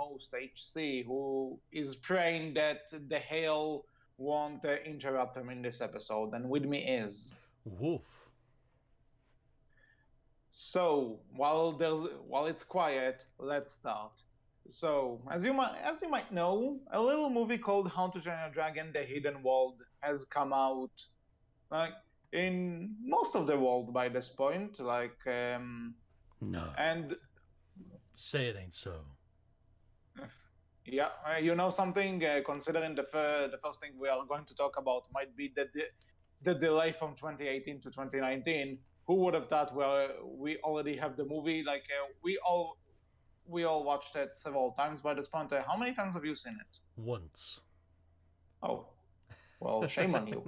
host, HC, who is praying that the hail won't interrupt him in this episode, and with me is... Woof. So, while it's quiet, let's start. So, as you might know, a little movie called How to Train Your Dragon: The Hidden World has come out, like, in most of the world by this point, No. and Say it ain't so. yeah, something. Considering the first thing we are going to talk about might be the delay from 2018 to 2019. Who would have thought? We already have the movie. We all watched it several times by this point. How many times have you seen it? Once. Oh, well, shame on you.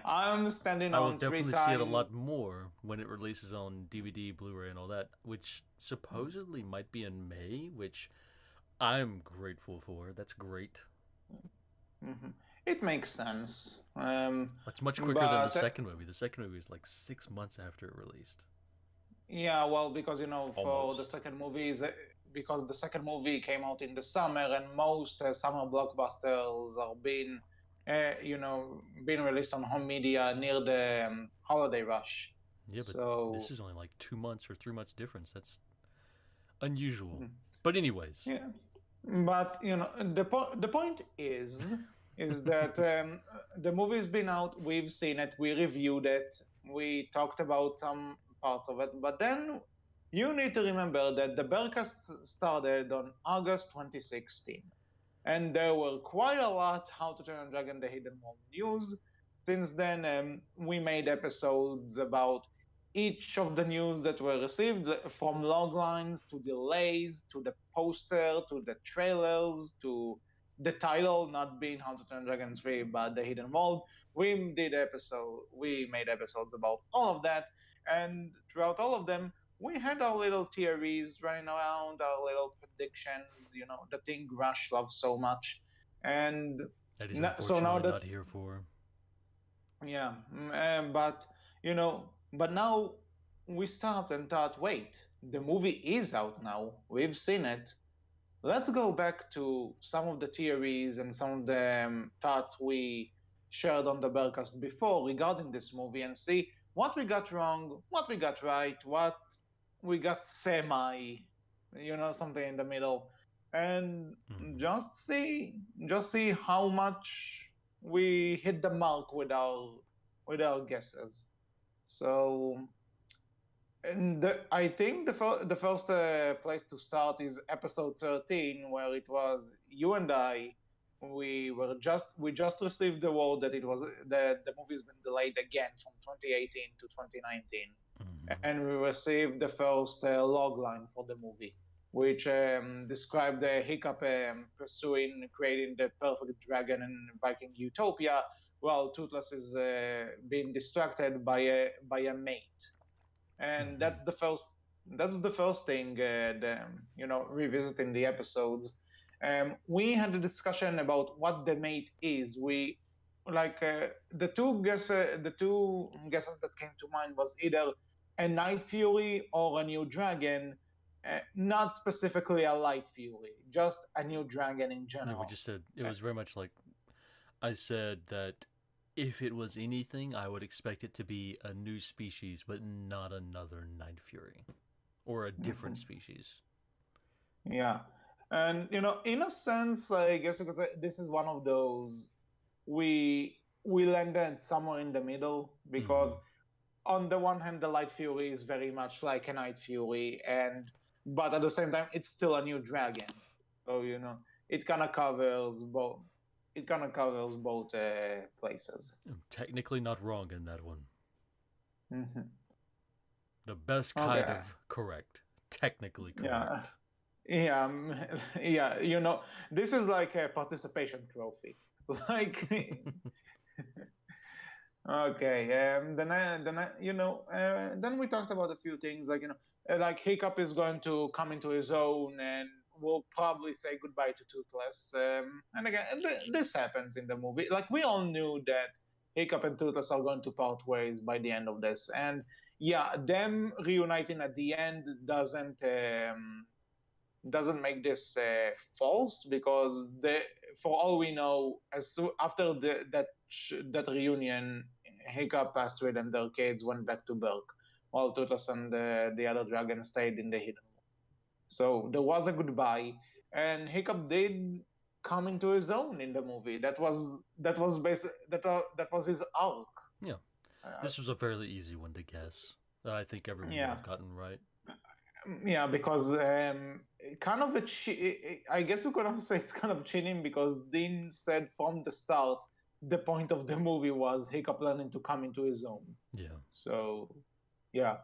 I'm standing I will on three definitely times. see it a lot more when it releases on DVD, Blu-ray, and all that, which supposedly might be in May, which I'm grateful for. That's great. Mm-hmm. It makes sense. It's much quicker than the second movie. The second movie is like 6 months after it released. Yeah, well, because Almost. because the second movie came out in the summer, and most summer blockbusters are being released on home media near the holiday rush. Yeah, but So this is only like 2 months or 3 months difference. That's unusual. Mhm. But anyways, Yeah, but the point is that the movie's been out. We've seen it. We reviewed it. We talked about some parts of it. But then you need to remember that the Berkcast started on August 2016, and there were quite a lot How to Train Your Dragon: The Hidden World news. Since then, we made episodes about each of the news that were received, from log lines to delays to the poster to the trailers to the title not being How to Train Your Dragon 3 but The Hidden World. We made episodes about all of that, and throughout all of them we had our little theories running around, our little predictions, the thing Rush loves so much. And that is so now unfortunately that not here for. yeah, but now we start and thought, wait, the movie is out now. We've seen it. Let's go back to some of the theories and some of the thoughts we shared on the Berkcast before regarding this movie and see what we got wrong, what we got right, what we got something in the middle, and just see how much we hit the mark with our guesses. So, I think the first place to start is episode 13, where it was you and I. We just received the word that the movie's been delayed again from 2018 to 2019, and we received the first log line for the movie, which described the Hiccup pursuing creating the perfect dragon in Viking utopia, while Toothless is being distracted by a mate. And that's the first thing, revisiting the episodes. We had a discussion about what the mate is. We the two guesses that came to mind was either a Night Fury or a new dragon, not specifically a Light Fury, just a new dragon in Yeah, we general. just said it was very much like I said that if it was anything, I would expect it to be a new species, but not another Night Fury or a different species. Yeah. And in a sense, I guess you could say this is one of those we landed somewhere in the middle, because on the one hand the Light Fury is very much like a Night Fury, but at the same time it's still a new dragon. So it kind of covers both. It kind of covers both places. I'm technically not wrong in that one. Hmm. The best kind Okay. of correct. Technically Yeah. correct. Yeah, yeah. This is like a participation trophy. Like, okay. Then we talked about a few things, like Hiccup is going to come into his own, and we'll probably say goodbye to Toothless. And again, this happens in the movie. Like, we all knew that Hiccup and Toothless are going to part ways by the end of this, and yeah, them reuniting at the end doesn't make this false, because for all we know, after that reunion, Hiccup passed away and their kids went back to Berk, while Tutas and the other dragon stayed in the hidden room. So there was a goodbye, and Hiccup did come into his own in the movie. That was his arc. Yeah. This was a fairly easy one to guess that I think everyone would Yeah. have gotten right. Yeah, because kind of I guess you could also say it's kind of cheating, because Dean said from the start the point of the movie was Hiccup learning to come into his own. Yeah. So, yeah,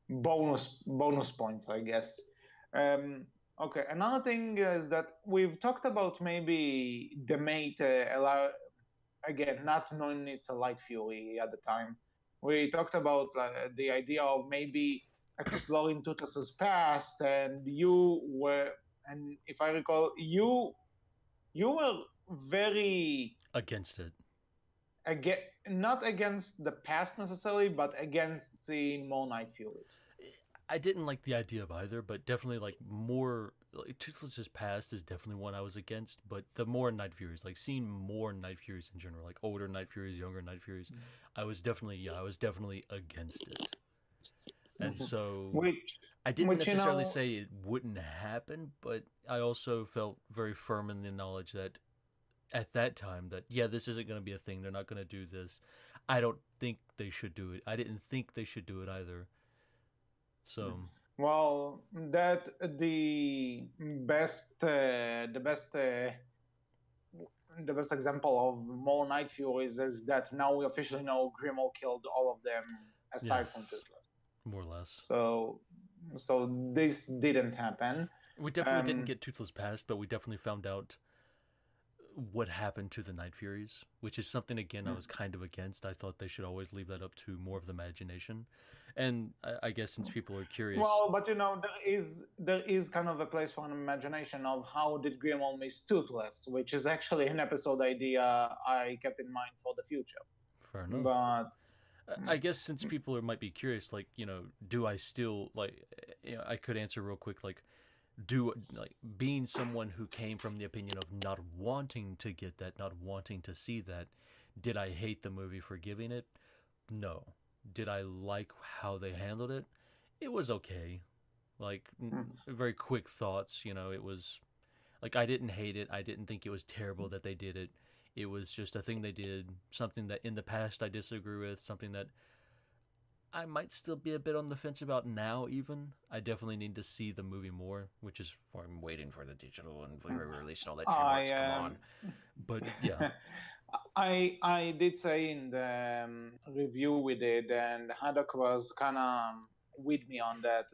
bonus points, I guess. Okay, another thing is that we've talked about maybe the mate again, not knowing it's a light fury at the time. We talked about the idea of maybe exploring Tutas's past, and if I recall, you were very Against it. not against the past necessarily, but against seeing more Night Furies. I didn't like the idea of either, but definitely like more. Like, Toothless's past is definitely one I was against, but the more Night Furies, like seeing more Night Furies in general, like older Night Furies, younger Night Furies, I was definitely against it. And so Which, I didn't which necessarily say it wouldn't happen, but I also felt very firm in the knowledge that at that time that this isn't going to be a thing. They're not going to do this. I don't think they should do it. I didn't think they should do it either. So well, that the best example of more Night Furies is that now we officially know Grimo killed all of them aside from Toothless. More or less. So this didn't happen. We definitely didn't get Toothless past, but we definitely found out what happened to the Night Furies, which is something again I was kind of against. I thought they should always leave that up to more of the imagination. And I guess since people are curious, well, but there is kind of a place for an imagination of how did Grimold miss Toothless, which is actually an episode idea I kept in mind for the future. Fair enough. But I guess since people might be curious, like do I still I could answer real quick, like being someone who came from the opinion of not wanting to get that, not wanting to see that, did I hate the movie for giving it? No. Did I like how they handled it? It was okay. Like very quick thoughts, it was like I didn't hate it. I didn't think it was terrible that they did it. It was just a thing they did, something that in the past I disagree with, something that I might still be a bit on the fence about now even. I definitely need to see the movie more, which is why I'm waiting for the digital and Blu-ray release and all that DreamWorks, come on. But yeah. I did say in the review we did, and Haddock was kind of with me on that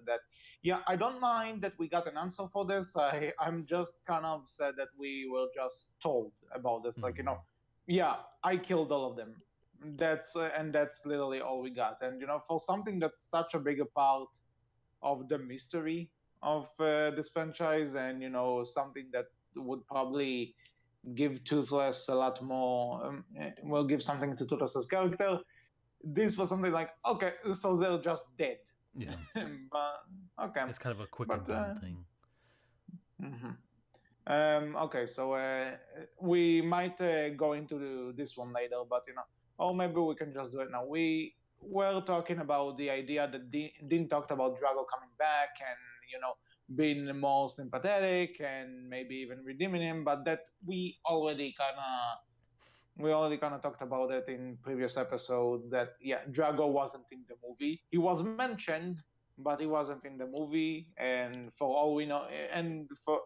I don't mind that we got an answer for this. I'm just kind of sad that we were just told about this. Like, I killed all of them. That's literally all we got. And for something that's such a bigger part of the mystery of this franchise, and something that would probably give Toothless a lot more, will give something to Toothless's character. This was something like, okay, so they're just dead. Yeah. But okay, it's kind of a quick and done thing. Okay, so we might go into this one later, but or maybe we can just do it now. We were talking about the idea that Dean talked about Drago coming back and being more sympathetic and maybe even redeeming him, but that we already kind of talked about it in previous episode. That Drago wasn't in the movie. He was mentioned, but he wasn't in the movie. And for all we know, and for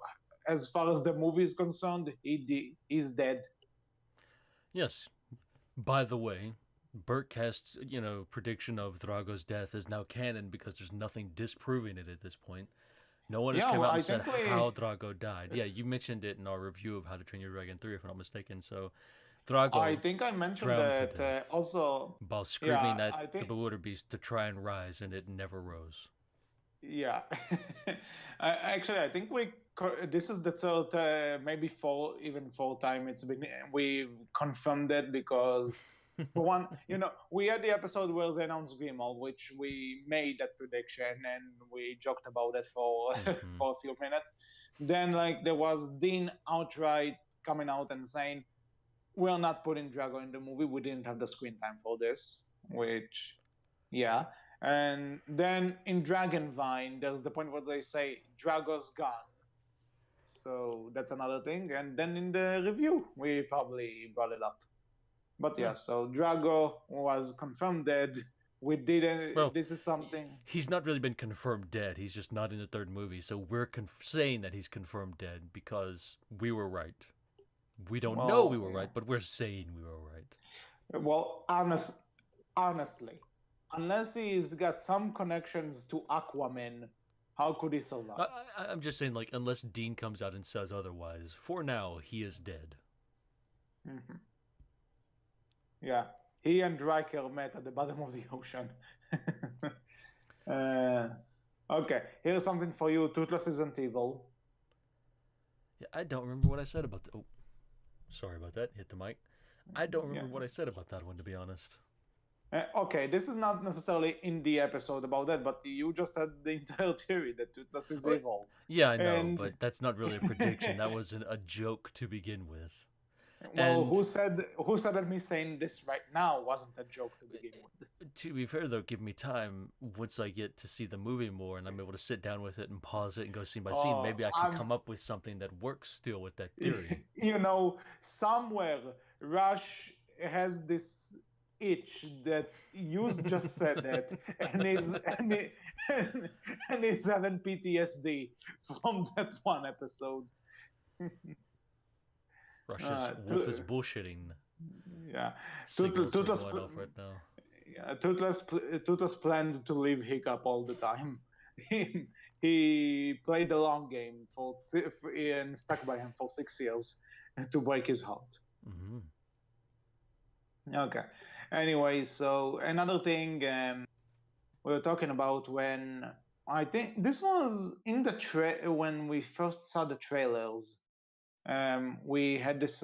as far as the movie is concerned, he's dead. Yes. By the way, Berkcast's prediction of Drago's death is now canon because there's nothing disproving it at this point. No one has come out and said how Drago died. Yeah, you mentioned it in our review of How to Train Your Dragon 3, if I'm not mistaken. So, Drago. I think I mentioned that also. While screaming at the bewildered beast to try and rise, and it never rose. Yeah. Actually, I think this is the third, maybe fourth time it's been. We confirmed it because For one, we had the episode where they announced Grimald, which we made that prediction and we joked about it for Mm-hmm. for a few minutes. Then, like, there was Dean outright coming out and saying, "We're not putting Drago in the movie. We didn't have the screen time for this." Which, yeah. And then in Dragonvine, there's the point where they say Drago's gone. So that's another thing. And then in the review, we probably brought it up. But Yeah. yeah, so Drago was confirmed dead. We didn't. Well, This is something. he's not really been confirmed dead. He's just not in the third movie. So we're saying that he's confirmed dead because we were right. We don't know we Well, were right, but we're saying we were right. well, honestly, unless he's got some connections to Aquaman, how could he survive? I'm just saying, like, unless Dean comes out and says otherwise, for now, he is dead. Mm-hmm. Yeah, he and Riker met at the bottom of the ocean. Okay, here's something for you. Toothless isn't evil. Yeah, I don't remember what I said about oh, sorry about that. Hit the mic. I don't remember what I said about that one, to be honest. Okay, this is not necessarily in the episode about that, but you just had the entire theory that Toothless is evil. Yeah, I know, And but that's not really a prediction. That was a joke to begin with. well, And who said that me saying this right now wasn't a joke to begin with? to be fair, though, give me time. Once I get to see the movie more and I'm able to sit down with it and pause it and go scene by scene, maybe I could come up with something that works still with that theory. Somewhere Rush has this itch that you just said that, and he's having PTSD from that one episode. Rush's Wolf is bullshitting. Yeah, Signals are going off right now. Yeah, Toothless planned to leave Hiccup all the time. He played the long game and stuck by him for 6 years to break his heart. Mm-hmm. Okay. Anyway, so another thing we were talking about when I think this was in the when we first saw the trailers. We had this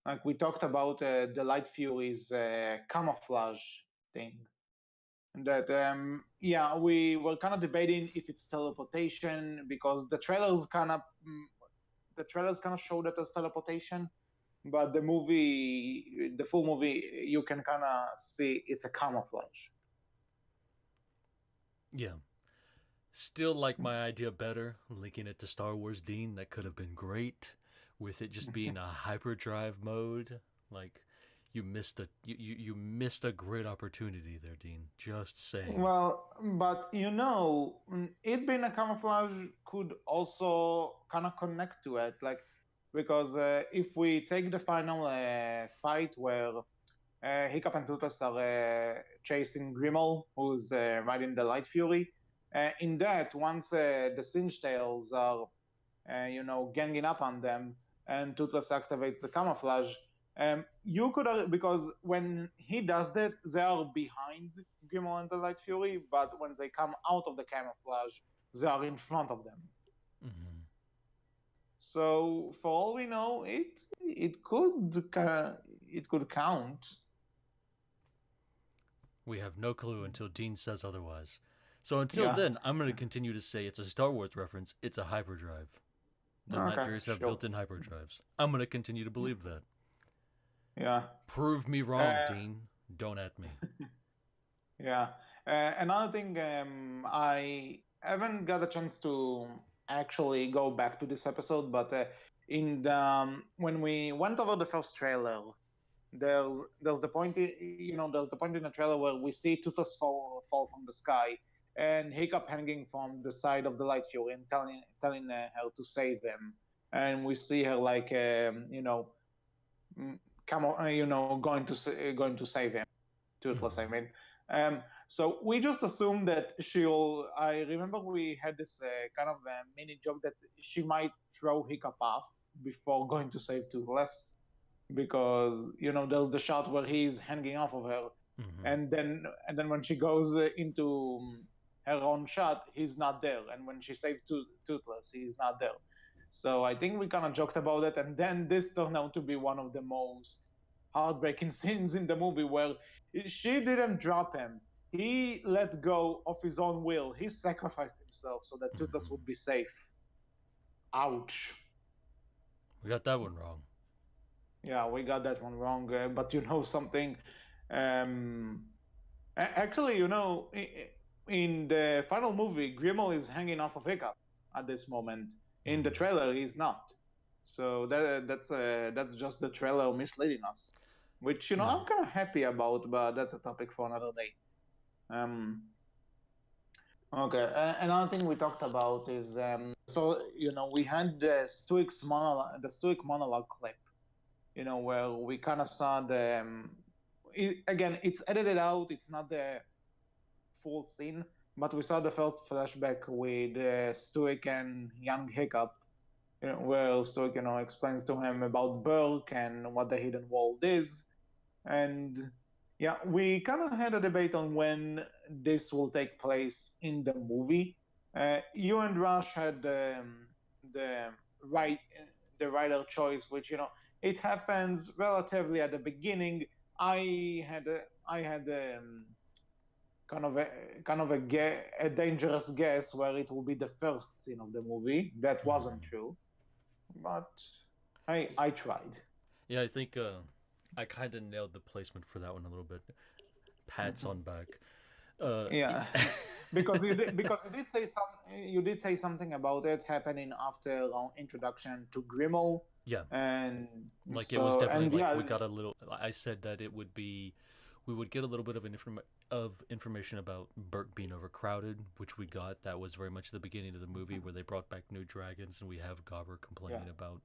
like we talked about the Light Fury's camouflage thing. That yeah, we were kind of debating if it's teleportation because the trailers kind of show that as teleportation, but the full movie, you can kind of see it's a camouflage. Yeah. Still like my idea better, linking it to Star Wars, Dean. That could have been great, with it just being a hyperdrive mode. Like, you missed a great opportunity there, Dean. Just saying. Well, but it being a camouflage could also kind of connect to it, like because if we take the final fight where Hiccup and Toothless are chasing Grimmel, who's riding the Light Fury. In that, once the Singe Tails are, ganging up on them, and Toothless activates the camouflage, you could because when he does that, they are behind Grimmel and the Light Fury, but when they come out of the camouflage, they are in front of them. Mm-hmm. So for all we know, it could count. We have no clue until Dean says otherwise. So until then, I'm going to continue to say it's a Star Wars reference. It's a hyperdrive. The Night Furies have built-in hyperdrives. I'm going to continue to believe that. Yeah. Prove me wrong, Dean. Don't at me. Yeah. Another thing, I haven't got a chance to actually go back to this episode, but when we went over the first trailer, there's the point there's the point in the trailer where we see Toothless fall from the sky and Hiccup hanging from the side of the Light Fury and telling her to save him, and we see her like going to save him, Toothless. I mean, so we just assume that she'll. I remember we had this kind of mini joke that she might throw Hiccup off before going to save Toothless, because there's the shot where he's hanging off of her, and then when she goes into her own shot, he's not there, and when she saves Toothless, he's not there. So I think we kind of joked about it, and then this turned out to be one of the most heartbreaking scenes in the movie where she didn't drop him. He let go of his own will. He sacrificed himself so that Toothless would be safe. Ouch. We got that one wrong. Yeah, we got that one wrong. But you know something? Um, Actually, in the final movie, Grimmel is hanging off of Hiccup at this moment. In the trailer, he's not. So that's just the trailer misleading us, which Yeah. I'm kind of happy about, but that's a topic for another day. Okay, another thing we talked about is we had the Stoic monologue clip, where we kind of saw again, it's edited out. It's not the full scene, but we saw the first flashback with Stoic and young Hiccup, where Stoic, explains to him about Burke and what the hidden world is. And yeah, we kind of had a debate on when this will take place in the movie. You and Rush had the right the writer choice, which it happens relatively at the beginning. I had a dangerous guess where it will be the first scene of the movie. That wasn't true, but I tried. Yeah, I think I kind of nailed the placement for that one a little bit. Pats on back. Yeah, because you did say something about it happening after introduction to Grimmel. Yeah, and like so, it was definitely and like yeah, we got a little. I said that it would be, we would get a little bit of information about Burke being overcrowded, which we got. That was very much the beginning of the movie where they brought back new dragons, and we have Gobber complaining about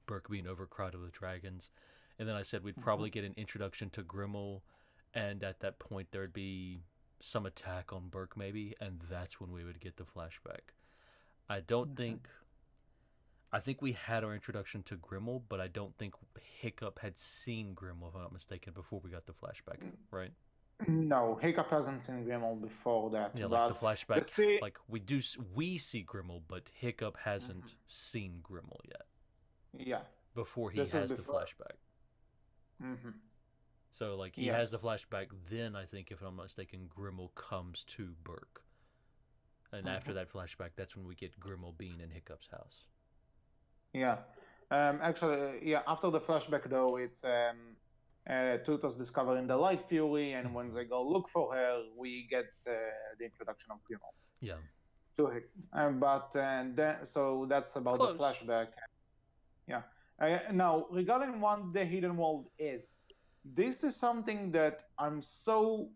Burke being overcrowded with dragons. And then I said we'd probably get an introduction to Grimmel, and at that point there'd be some attack on Burke maybe, and that's when we would get the flashback. I don't think. I think we had our introduction to Grimmel, but I don't think Hiccup had seen Grimmel, if I'm not mistaken, before we got the flashback, right? No, Hiccup hasn't seen Grimmel before that. Yeah, like but the flashback, like we see Grimmel, but Hiccup hasn't seen Grimmel yet. Yeah. Before he has the flashback. So, like, he has the flashback, then I think, if I'm not mistaken, Grimmel comes to Burke. And after that flashback, that's when we get Grimmel being in Hiccup's house. Yeah. Actually, yeah, after the flashback, though, it's Toothless discovering the Light Fury, and when they go look for her, we get the introduction of Grimmel. Yeah. To her. So that's about the flashback. Yeah. Now, regarding what the hidden world is, this is something that I'm so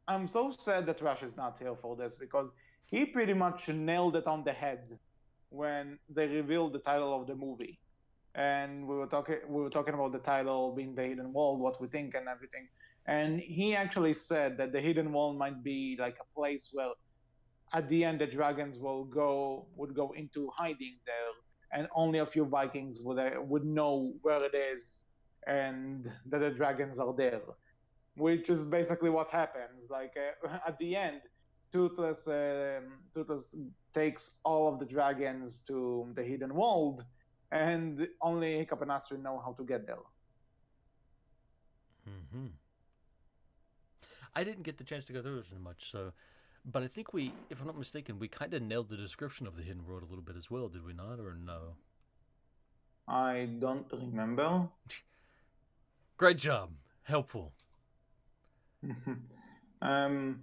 sad that Rush is not here for this, because he pretty much nailed it on the head when they revealed the title of the movie. And we were talking about the title being the hidden world, what we think and everything. And he actually said that the hidden world might be like a place where at the end the dragons would go into hiding there, and only a few Vikings would know where it is and that the dragons are there, which is basically what happens. Like at the end, Toothless takes all of the dragons to the hidden world, and only Hiccup and Astrid know how to get there. I didn't get the chance to go through this as much, but I think we, if I'm not mistaken, we kind of nailed the description of the hidden world a little bit as well, did we not, or no? I don't remember. Great job. Helpful. I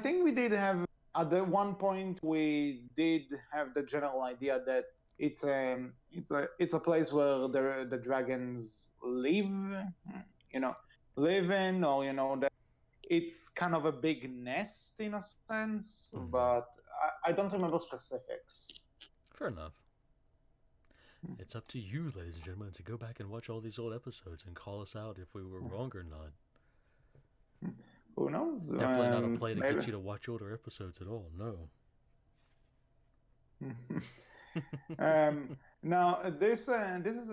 think we did have, at the one point we did have the general idea that it's a place where the dragons live, live in, or that it's kind of a big nest in a sense, but I don't remember specifics. Fair enough. It's up to you, ladies and gentlemen, to go back and watch all these old episodes and call us out if we were wrong or not. Who knows? Definitely not a play to get you to watch older episodes at all. No. Now this is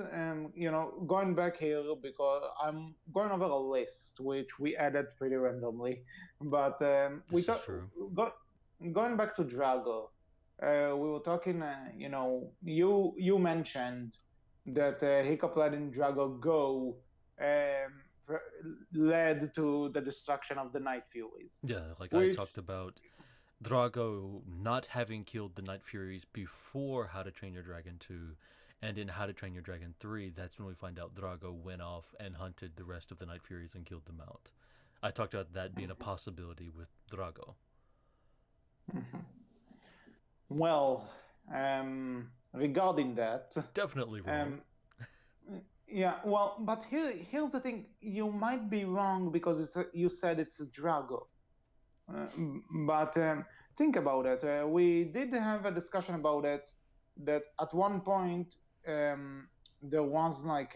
going back here because I'm going over a list which we added pretty randomly, but going back to Drago. We were talking, you mentioned that Hiccup letting Drago go led to the destruction of the Night Furies. Yeah, like I Which talked about Drago not having killed the Night Furies before How to Train Your Dragon 2, and in How to Train Your Dragon 3, that's when we find out Drago went off and hunted the rest of the Night Furies and killed them out. I talked about that being a possibility with Drago. well, regarding that, Definitely wrong. yeah, well, but here's the thing: you might be wrong because you said it's a Drago. But think about it. We did have a discussion about it. That at one point there was like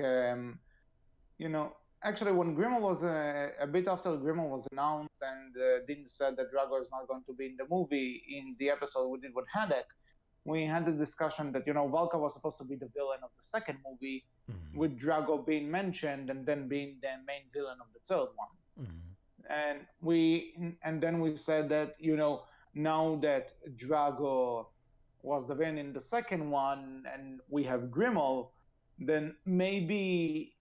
actually when Grimmel was a bit after Grimmel was announced and Dean said that Drago is not going to be in the movie in the episode we did with Haddock. We had the discussion that Valka was supposed to be the villain of the second movie, with Drago being mentioned and then being the main villain of the third one. And then we said that now that Drago was the villain in the second one and we have Grimmel, then maybe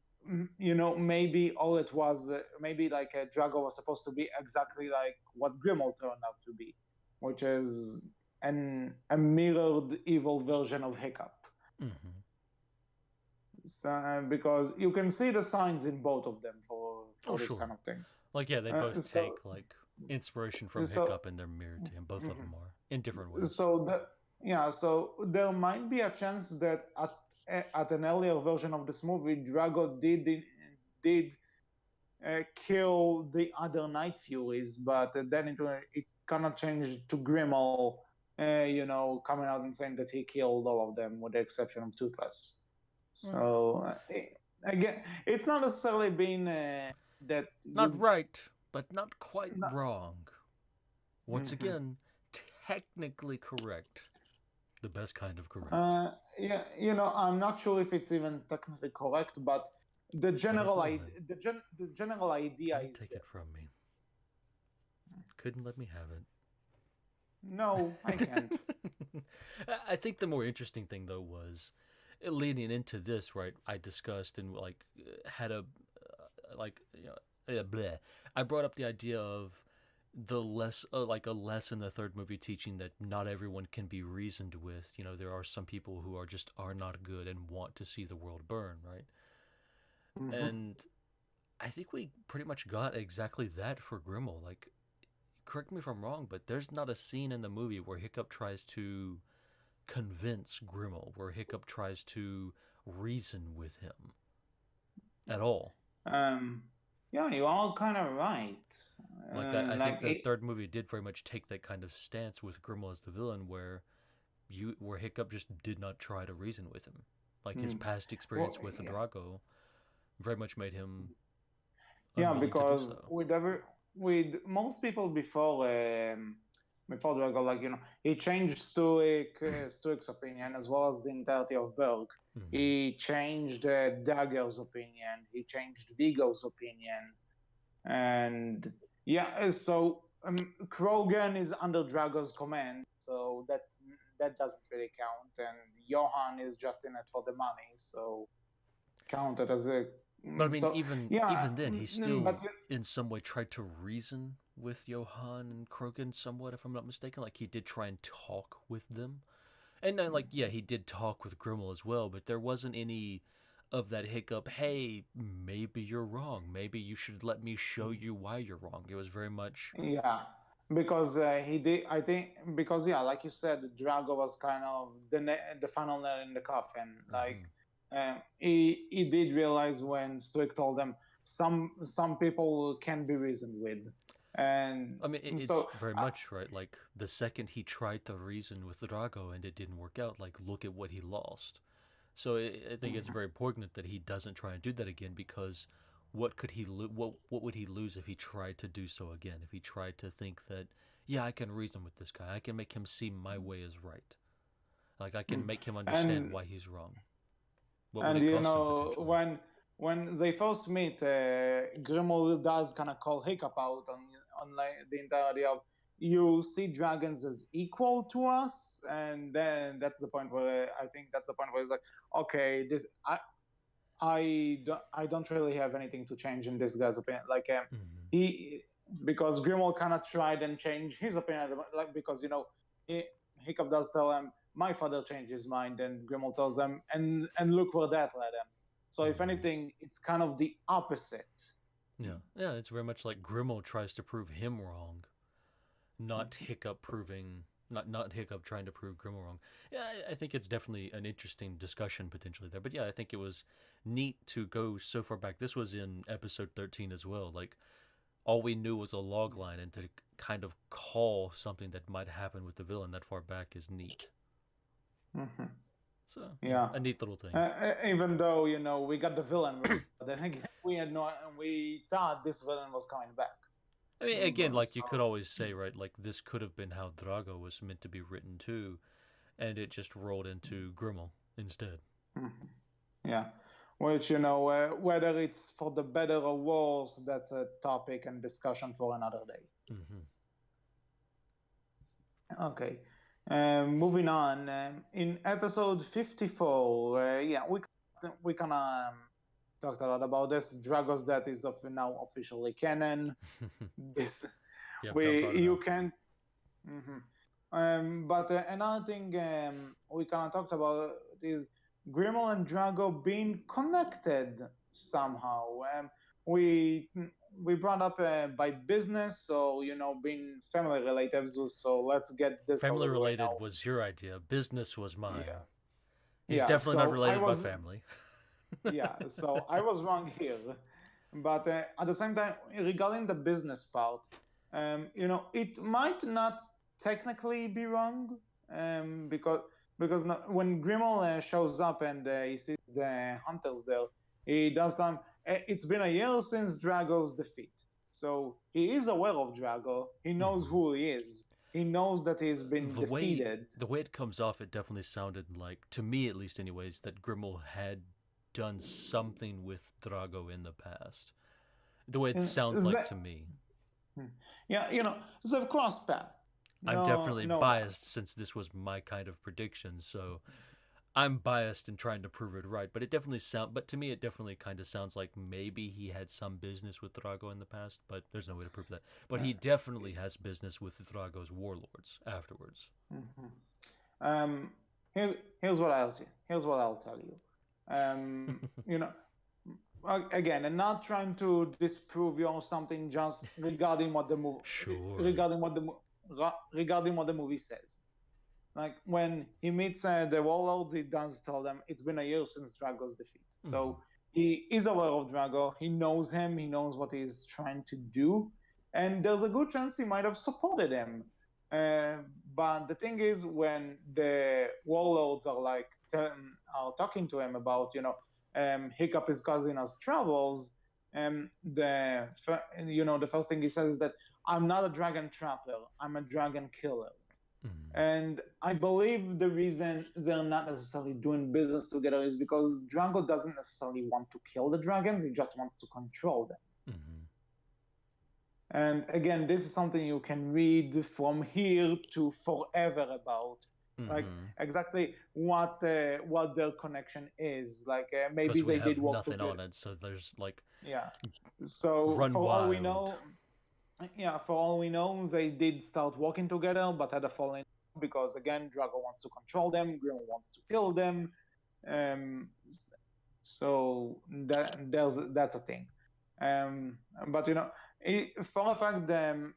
all it was maybe like Drago was supposed to be exactly like what Grimmel turned out to be, which is a mirrored evil version of Hiccup. So, because you can see the signs in both of them for this kind of thing. Like, yeah, they both take like inspiration from Hiccup and they're mirrored to him. Both of them are in different ways. So there might be a chance that at an earlier version of this movie, Drago did kill the other Night Furies, but then it kind of changed to Grimmel, coming out and saying that he killed all of them with the exception of Toothless. So again, it's not necessarily been that not right, but not quite wrong. Once again, technically correct. The best kind of correct. I'm not sure if it's even technically correct, but the general idea is take it from me. Couldn't let me have it. No, I can't. I think the more interesting thing though was leading into this, right? I discussed and had a bleh. I brought up the idea of the a lesson in the third movie teaching that not everyone can be reasoned with. There are some people who are not good and want to see the world burn, right? And I think we pretty much got exactly that for Grimmel. Like, correct me if I'm wrong, but there's not a scene in the movie where Hiccup tries to convince Grimmel, where Hiccup tries to reason with him at all. Yeah, you are kind of right. I think the third movie did very much take that kind of stance with Grimmel as the villain, where Hiccup just did not try to reason with him. Like his past experience with Drago very much made him. Because with most people before Drago, he changed Stuik's opinion as well as the entirety of Berg. He changed Dagger's opinion. He changed Vigo's opinion, and so Krogan is under Drago's command, so that doesn't really count. And Johan is just in it for the money, so counted as a. But I mean, even then, he still in some way tried to reason with Johan and Krogan somewhat, if I'm not mistaken. Like, he did try and talk with them. And then, he did talk with Grimmel as well, but there wasn't any of that Hiccup, hey, maybe you're wrong. Maybe you should let me show you why you're wrong. It was very much... Yeah, because he did, I think, because, like you said, Drago was kind of the final nail in the coffin. He did realize when Stuik told them some people can be reasoned with. And I mean, it's very much right. Like, the second he tried to reason with Drago and it didn't work out, look at what he lost. So I think it's very important that he doesn't try and do that again, because what could he what would he lose if he tried to do so again? If he tried to think that, I can reason with this guy, I can make him see my way as right, I can make him understand why he's wrong. What would it cost him, when they first meet, Grimmel does kind of call Hiccup out on the entirety of, you see dragons as equal to us, and then that's the point where I think that's the point where it's like, okay, I don't really have anything to change in this guy's opinion. Like Mm-hmm. he because Grimwald kind of tried and changed his opinion, like because he, Hiccup does tell him my father changed his mind, and Grimwald tells them and look where that led him. So if Mm-hmm. anything, it's kind of the opposite. Yeah, yeah, it's very much like Grimmel tries to prove him wrong, not Hiccup proving not Hiccup trying to prove Grimmel wrong. Yeah, I think it's definitely an interesting discussion potentially there. But yeah, I think it was neat to go so far back. This was in episode 13 as well. Like all we knew was a log line, and to kind of call something that might happen with the villain that far back is neat. Mm-hmm. So yeah, Yeah. a neat little thing. Even though we got the villain, but then again, we thought this villain was coming back. I mean, again, like you So, could always say, right? Like this could have been how Drago was meant to be written too, and it just rolled into Grimmel instead. yeah, which whether it's for the better or worse, that's a topic and discussion for another day. Mm-hmm. Okay, moving on. In episode 54, yeah, we kind of talked a lot about this. Drago's death is now officially canon. This Yep, Doug we brought it you up. can. Mhm. But another thing we kind of talked about is Grimmel and Drago being connected somehow. We we brought up by business, so being family relatives. So let's get this out Family of the way related now. was your idea. Business was Yeah, mine. He's yeah. definitely not So I related by was family. yeah, so I was wrong here. But at the same time, regarding the business part, it might not technically be wrong, because when Grimmel shows up and he sees the hunters there, he does them. It's been a year since Drago's defeat, so he is aware of Drago. He knows Mm-hmm. who he is. He knows that he's been the way defeated. the way it comes off, it definitely sounded like, to me at least, anyways, that Grimmel had done something with Drago in the past. The way it sounds like That, to me. yeah, they've crossed paths. I'm No, definitely no doubt. biased since this was my kind of prediction, so I'm biased in trying to prove it right. But to me, it definitely kind of sounds like maybe he had some business with Drago in the past, but there's no way to prove that. But he definitely has business with Drago's warlords afterwards. Mhm. Um, here's what I'll tell you. You know, again, and not trying to disprove you or something, just regarding what the movie, Sure. regarding what the regarding what the movie says. Like when he meets the warlords, he does tell them it's been a year since Drago's defeat. Mm-hmm. So he is aware of Drago. He knows him. He knows what he's trying to do, and there's a good chance he might have supported him. Uh, but the thing is, when the warlords are are talking to him about Hiccup his cousin has travels, the first thing he says is that I'm not a dragon trapper. I'm a dragon killer. Mm-hmm. And I believe the reason they're not necessarily doing business together is because Drago doesn't necessarily want to kill the dragons, he just wants to control them. Mm-hmm. And again, this is something you can read from here to forever about. Like Mm-hmm. exactly what their connection is. Like maybe Because we they did have work nothing together. on it, so there's like, Yeah. So run for all we wild. know, for all we know, they did start working together, but had a falling because again, Drago wants to control them, Grim wants to kill them. Um, so that's a thing. But for a fact,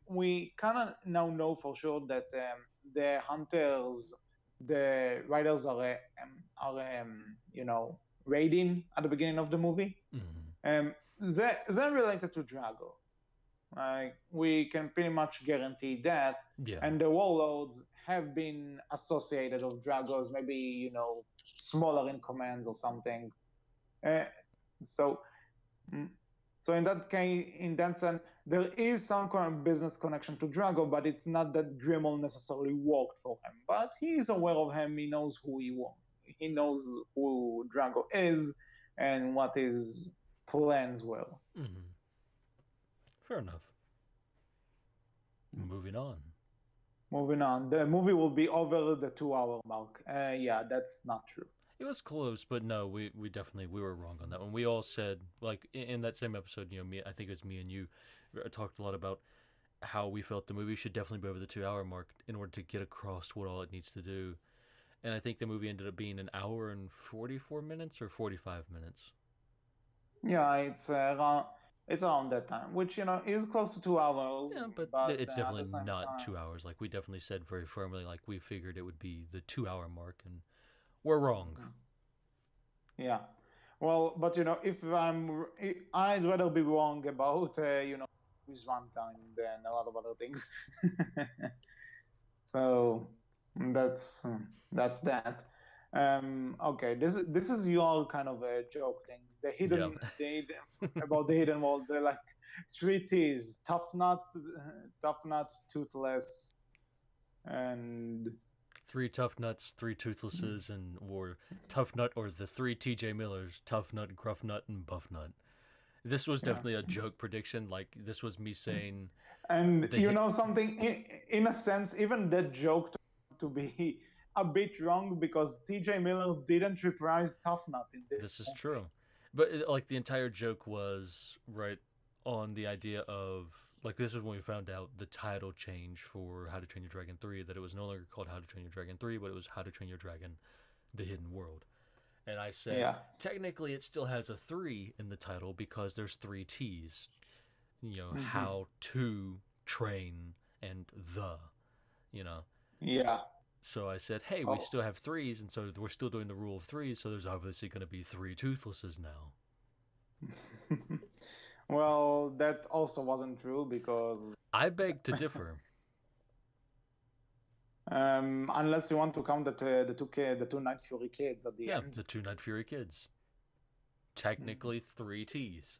we kind of now know for sure that the hunters, the riders raiding at the beginning of the movie. Mm-hmm. They're related to Drago. Like we can pretty much guarantee that. Yeah. And the warlords have been associated with Dragos, maybe smaller in commands or something. Uh, so, mm, so in that sense, there is some kind of business connection to Drago, but it's not that Grimmel necessarily worked for him. But he is aware of him. He knows who he knows who Drago is, and what his plans were. Mm-hmm. Fair enough. Moving on. Moving on. The movie will be over the 2-hour mark. Yeah, that's not true. It was close, but no, we definitely we were wrong on that one. We all said like in that same episode, me, I think it was me and you talked a lot about how we felt the movie should definitely be over the 2 hour mark in order to get across what all it needs to do. And I think the movie ended up being an hour and 44 minutes or 45 minutes. Yeah, it's around that time, which is close to 2 hours, Yeah, but but it's at definitely the same not time. 2 hours. Like we definitely said very firmly, like we figured it would be the 2 hour mark, and we're wrong. Mhm. Yeah. Well, but if I'd rather be wrong about his runtime than a lot of other things. So that's that. Okay, this is your kind of a joke thing. Yeah. About the hidden world. They're like three T's: tough nut, toothless, and Three tough nuts, three toothlesses, and or tough nut, or the three TJ Millers: tough nut, gruff nut, and buff nut. This was yeah. definitely a joke prediction. Like this was me saying And the hit. something, in a sense, even that joke to be a bit wrong because TJ Miller didn't reprise Tough Nut in This this is movie. true, but like the entire joke was right on the idea of like this is when we found out the title change for How to Train Your Dragon 3, that it was no longer called How to Train Your Dragon 3, but it was How to Train Your Dragon: The Hidden World. And I said, Yeah. technically, it still has a 3 in the title because there's 3 T's. Hmm. How to train and the, you know. Yeah. So I said, hey, we Oh. still have 3s, and so we're still doing the rule of 3s, so there's obviously going to be 3 toothlesses now. Well, that also wasn't true because I beg to differ. unless you want to count that the two Night Fury kids at the Yeah, end. the 2 Night Fury kids. Technically 3 T's.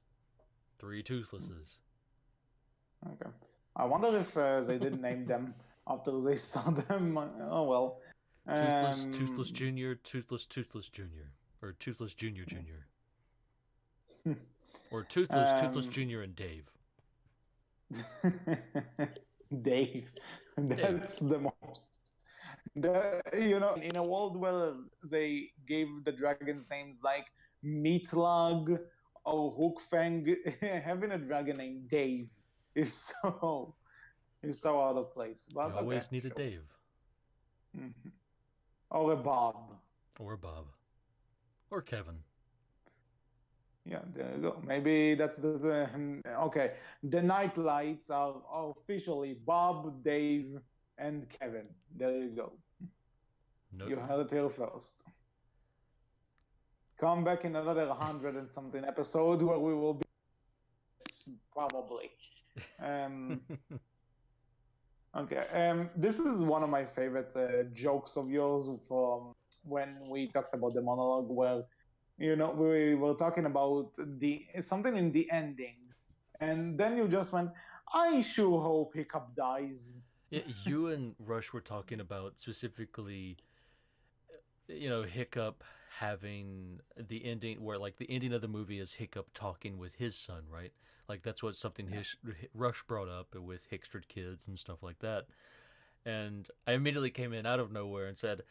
3 toothlesses. Okay. I wonder if they did name them after they saw them. Oh well. Toothless Um, Junior, Toothless Junior. Or Toothless Junior Junior. Or Toothless um, Junior and Dave. Dave. Dave. That's the most. In a world where they gave the dragons names like Meatlug or Hookfang, having a dragon named Dave is so out of place. You But okay, always need a sure. Dave. Mhm. Or a Bob. Or Bob. Or Kevin. Yeah, there you go. Maybe that's okay. The night lights are officially Bob, Dave, and Kevin. There you go. No. You heard it here first. Come back in another 100 and something episode where we will be probably. Um, okay. This is one of my favorite jokes of yours from when we talked about the monologue where we were talking about the something in the ending, and then you just went, "I sure hope Hiccup dies." Yeah, you and Rush were talking about specifically, Hiccup having the ending where, like, the ending of the movie is Hiccup talking with his son, right? Like, that's what something Yeah. Rush brought up with Hickstred kids and stuff like that. And I immediately came in out of nowhere and said,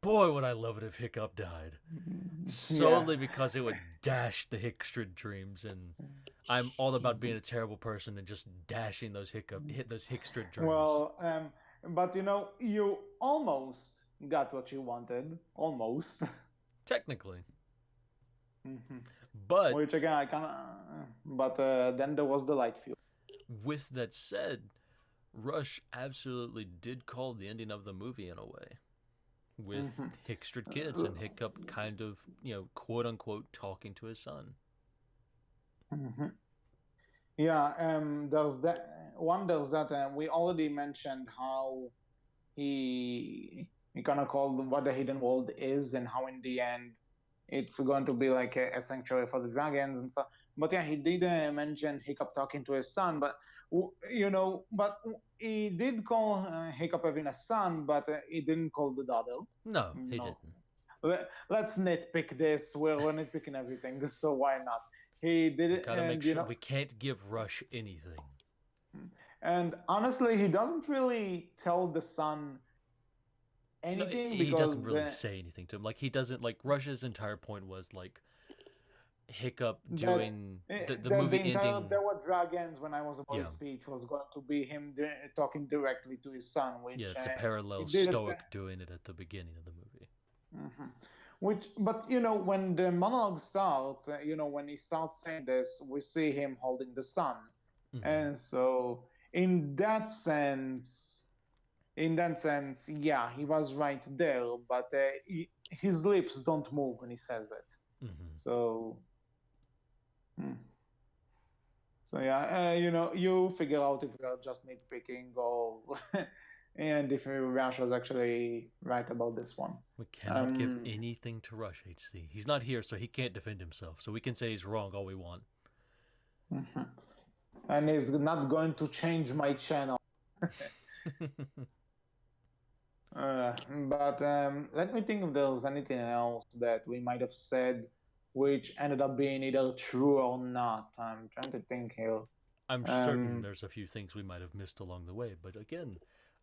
boy, would I love it if Hiccup died. Yeah. Solely because it would dash the Hickstred dreams, and I'm all about being a terrible person and just dashing hit those Hickstred dreams. Well, but you almost got what you wanted, almost. Technically. Mhm. But Which again, I kind of, but then there was the light fuel. with that said, Rush absolutely did call the ending of the movie in a way. With Mhm. Hickstred kids and Hiccup kind of, quote unquote, talking to his son. Mhm. Yeah, there's that. We already mentioned how he kind of called what the hidden world is, and how in the end it's going to be like a sanctuary for the dragons and stuff. But yeah, he did mention Hiccup talking to his son, but but he did call Hiccup having a son, but he didn't call the daughter. No, he No, didn't. let's nitpick this. We're nitpicking everything, so why not? He did We it, gotta make and sure we can't give Rush anything. and honestly, he doesn't really tell the son No, anything he doesn't because really say anything to him. Like, he doesn't, like, Rush's entire point was, like, Hiccup that doing the that the movie entire ending. There Were Dragons When I Was a Boy Yeah, speech was going to be him talking directly to his son, yeah, which to parallel it didn't. Stoic doing it at the beginning of the movie. Mhm. Which, but when the monologue starts, when he starts saying this, we see him holding the sun, Mm-hmm. and so in that sense, yeah, he was right there, but his lips don't move when he says it. Mm-hmm. So, hmm. So yeah, you figure out if you're just nitpicking or and if Rasha's actually right about this one. We cannot give Um, anything to Rush HC. He's not here, so he can't defend himself. So we can say he's wrong all we want. mhm. And it's not going to change my channel. But let me think if there's anything else that we might have said which ended up being either true or not. I'm trying to think here. I'm certain Um, there's a few things we might have missed along the way, but again,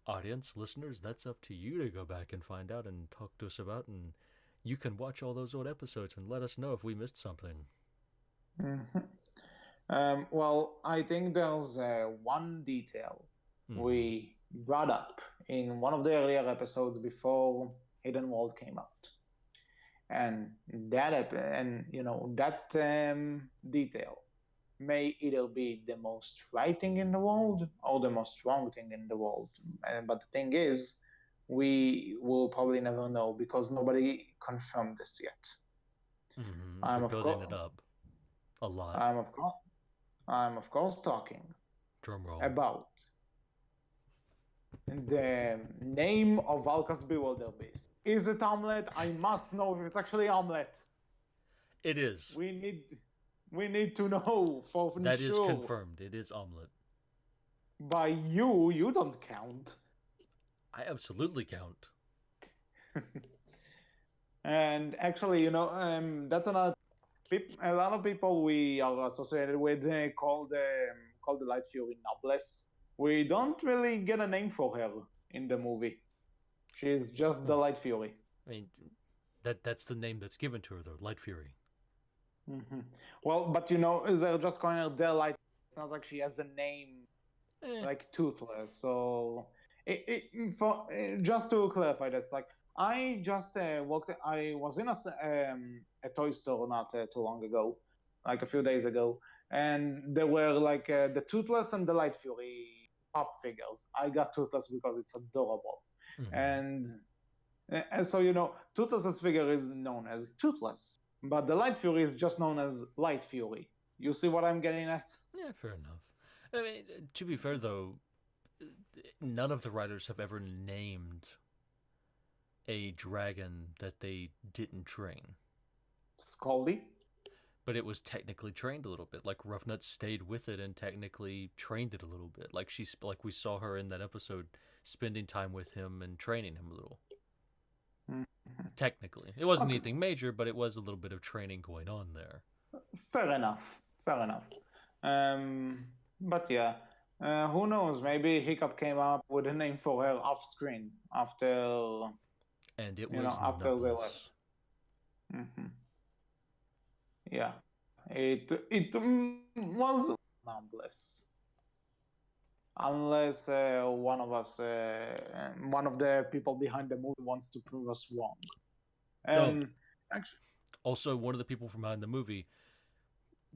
audience, listeners, that's up to you to go back and find out and talk to us about, and you can watch all those old episodes and let us know if we missed something. mhm. Well, I think there's one detail Mm-hmm. we brought up in one of the earlier episodes before Hidden World came out, and that detail may either be the most right thing in the world or the most wrong thing in the world. But the thing is, we will probably never know because nobody confirmed this yet. Mm-hmm. They're I'm of building it course, up a lot. I'm of course, I'm of course talking Drum roll. about the name of Valka's Bewilder Beast. Is it Omelette? I must know if it's actually Omelette. It is. We need we need to know for That is sure. confirmed. It is Omelette. By you don't count. I absolutely count. And actually, that's another. A lot of people we are associated with called the Light Fury Noblesse. We don't really get a name for her in the movie. She's just the Well, Light Fury. I mean, that's the name that's given to her, though. Light Fury. Hmm. Well, but they're just calling her the Light. It's not like she has a name Eh. like Toothless. So, just to clarify this, like I just walked. I was in a toy store not too long ago, like a few days ago, and there were like the Toothless and the Light Fury pop figures. I got Toothless because it's adorable, Mm-hmm. and so Toothless's figure is known as Toothless, but the Light Fury is just known as Light Fury. You see what I'm getting at? Yeah, fair enough. I mean, to be fair, though, none of the writers have ever named a dragon that they didn't train. Scaldy. But it was technically trained a little bit. Like Roughnut stayed with it and technically trained it a little bit. Like we saw her in that episode, spending time with him and training him a little. Mm-hmm. Technically, it wasn't Okay. anything major, but it was a little bit of training going on there. Fair enough. Fair enough. But yeah, who knows? Maybe Hiccup came up with a name for her off screen after And it was after they left. nutless. Mm-hmm. Yeah, it was numbless. Unless one of the people behind the movie wants to prove us wrong. Oh, Actually, also, one of the people from behind the movie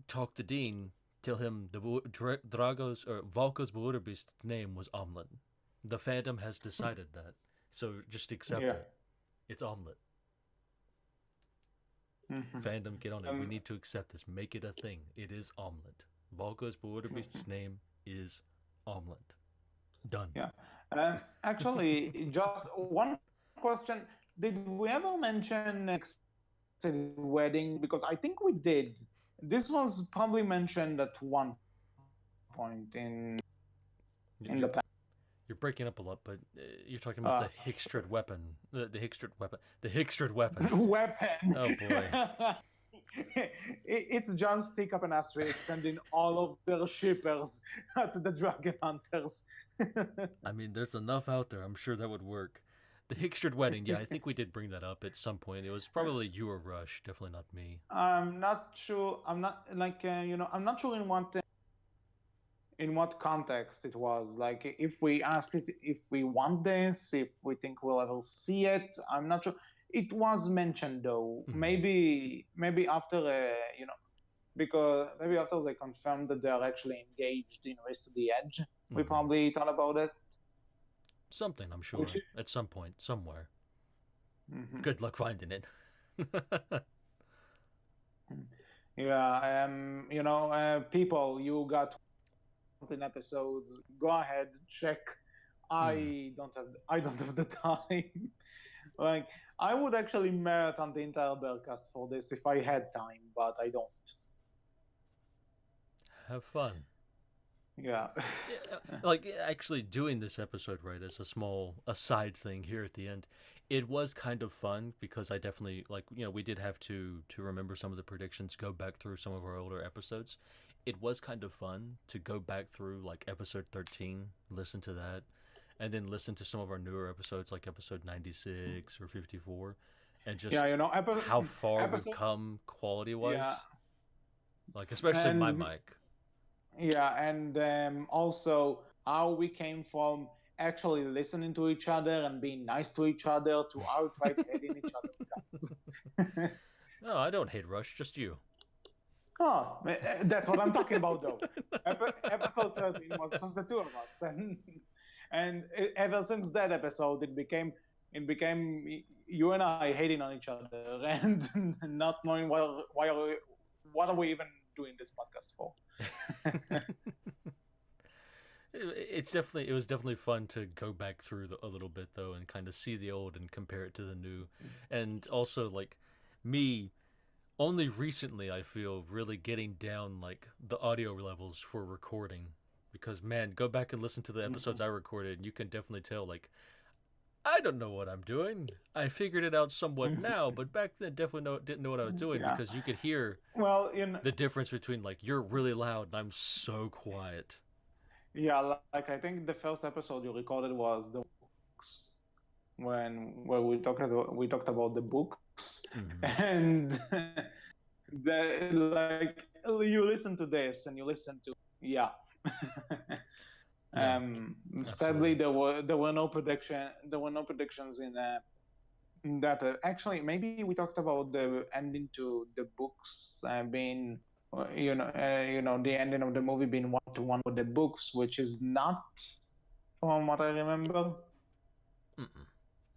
talked to Dean, tell him the Drago's or Valka's Bewilderbeast's name was Omelet. The fandom has decided that, so just accept yeah. it. It's Omelet. Mm-hmm. Fandom, get on it. We need to accept this. Make it a thing. It is Omelet. Valka's Bewilderbeast's name is Omelet. Done. Yeah. Actually, just one question. Did we ever mention expected wedding? Because I think we did. This was probably mentioned at one point in You're, the past. you're breaking up a lot, but you're talking about the Hickstred weapon. The Hickstred weapon. The Hickstred weapon. Weapon. Oh boy. It's John Stick Up and Astrid sending all of their shippers to the Dragon Hunters. I mean, there's enough out there. I'm sure that would work. The Hickstead wedding, yeah, I think we did bring that up at some point. It was probably you or Rush, definitely not me. I'm not sure. I'm not like I'm not sure in what context it was. Like if we asked it if we want this, if we think we'll ever see it. I'm not sure. It was mentioned though. Maybe after because maybe after they confirmed that they are actually engaged in Race to the Edge, we probably thought about it. Something, I'm sure, at some point, somewhere. Good luck finding it. Yeah, people, you got 14 episodes. Go ahead, check. I don't have the time. Like, I would actually marathon the entire Berkcast for this if I had time, but I don't. Have fun. Yeah. Like, actually doing this episode, right, as a small aside thing here at the end, it was kind of fun because I definitely, like, we did have to remember some of the predictions, go back through some of our older episodes. It was kind of fun to go back through, like, episode 13, listen to that, and then listen to some of our newer episodes, like episode 96 or 54, and just how far we've come quality-wise. Yeah. Like, especially my mic. Yeah, and also how we came from actually listening to each other and being nice to each other to outright hating each other's guts. No, I don't hate Rush, just you. Oh, that's what I'm talking about, though. Episode 13 was just the two of us, and ever since that episode, it became you and I hating on each other and not knowing what are we even doing this podcast for. It was definitely fun to go back through a little bit though and kind of see the old and compare it to the new, and also like me only recently I feel really getting down like the audio levels for recording, because man, go back and listen to the episodes I recorded and you can definitely tell like I don't know what I'm doing. I figured it out somewhat now, but back then definitely didn't know what I was doing because you could hear the difference between like you're really loud and I'm so quiet. Yeah, like I think the first episode you recorded was the books where we talked about the books and like you listen to this and you listen to sadly there were no predictions in that actually maybe we talked about the ending to the books being the ending of the movie being 1-to-1 with the books, which is not from what I remember.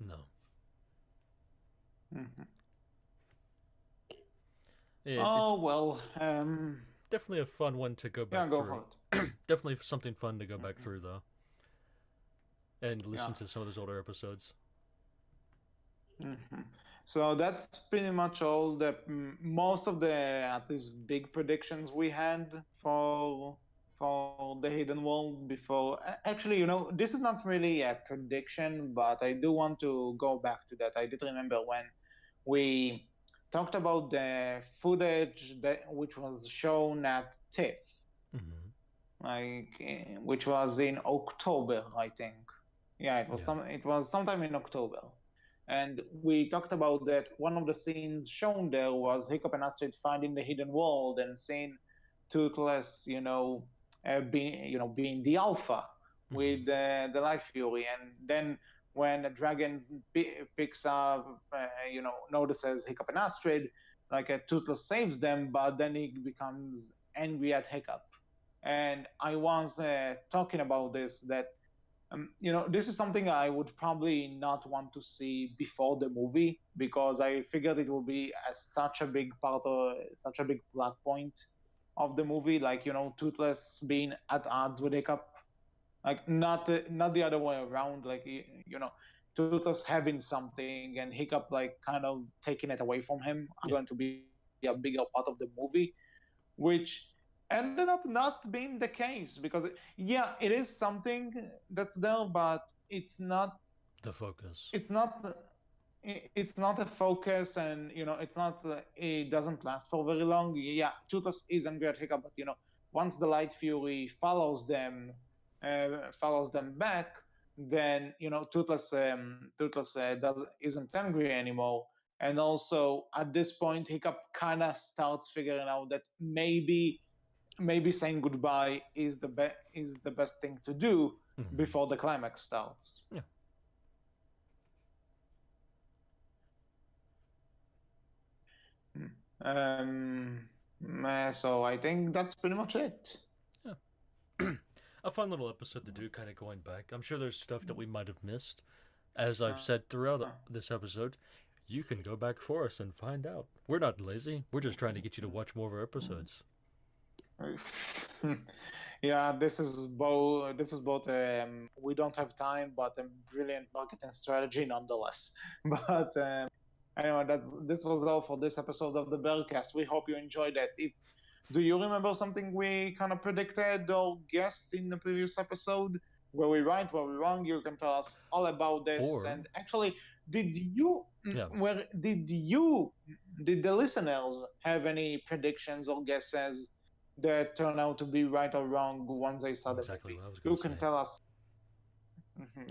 No. Well. Definitely a fun one to go back through. For it. Definitely something fun to go back through, though. And listen to some of those older episodes. So that's pretty much all most of the at least big predictions we had for the Hidden World before. Actually, this is not really a prediction, but I do want to go back to that. I did remember when we talked about the footage which was shown at TIFF, which was in October, I think. Yeah, it was sometime in October. And we talked about that one of the scenes shown there was Hiccup and Astrid finding the hidden world and seeing Toothless, being the alpha with the Light Fury. And then when the dragon picks up, notices Hiccup and Astrid, Toothless saves them, but then he becomes angry at Hiccup. And I was talking about this, that this is something I would probably not want to see before the movie, because I figured it will be such a big part of such a big plot point of the movie, Toothless being at odds with Hiccup, not the other way around, Toothless having something and Hiccup kind of taking it away from him are going to be a bigger part of the movie, which ended up not being the case, because it is something that's there, but it's not the focus. It's not a focus, and it's not. It doesn't last for very long. Yeah, Toothless is angry at Hiccup, but once the Light Fury follows them back, then Toothless isn't angry anymore, and also at this point Hiccup kind of starts figuring out that maybe saying goodbye is the best thing to do before the climax starts. Yeah. So I think that's pretty much it. Yeah. A fun little episode to do, kind of going back. I'm sure there's stuff that we might have missed. As I've said throughout this episode, you can go back for us and find out. We're not lazy. We're just trying to get you to watch more of our episodes. Yeah, this is both. We don't have time, but a brilliant marketing strategy nonetheless. But anyway, this was all for this episode of the Berkcast. We hope you enjoyed it. Do you remember something we kind of predicted or guessed in the previous episode? Were we right? Were we wrong? You can tell us all about this. Or, And actually, did you? yeah. Did the listeners have any predictions or guesses that turn out to be right or wrong once they saw the Exactly movie? what I was going to say. You can tell us.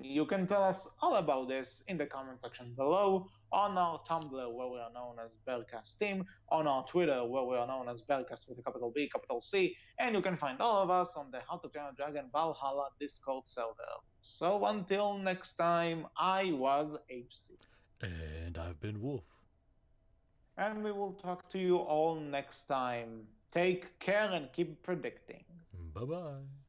You can tell us all about this in the comment section below, on our Tumblr, where we are known as Berkcast Team, on our Twitter, where we are known as Berkcast with a capital B, capital C, and you can find all of us on the How to Train a Dragon Valhalla Discord server. So until next time, I was HC. And I've been Wolf. And we will talk to you all next time. Take care and keep predicting. Bye-bye.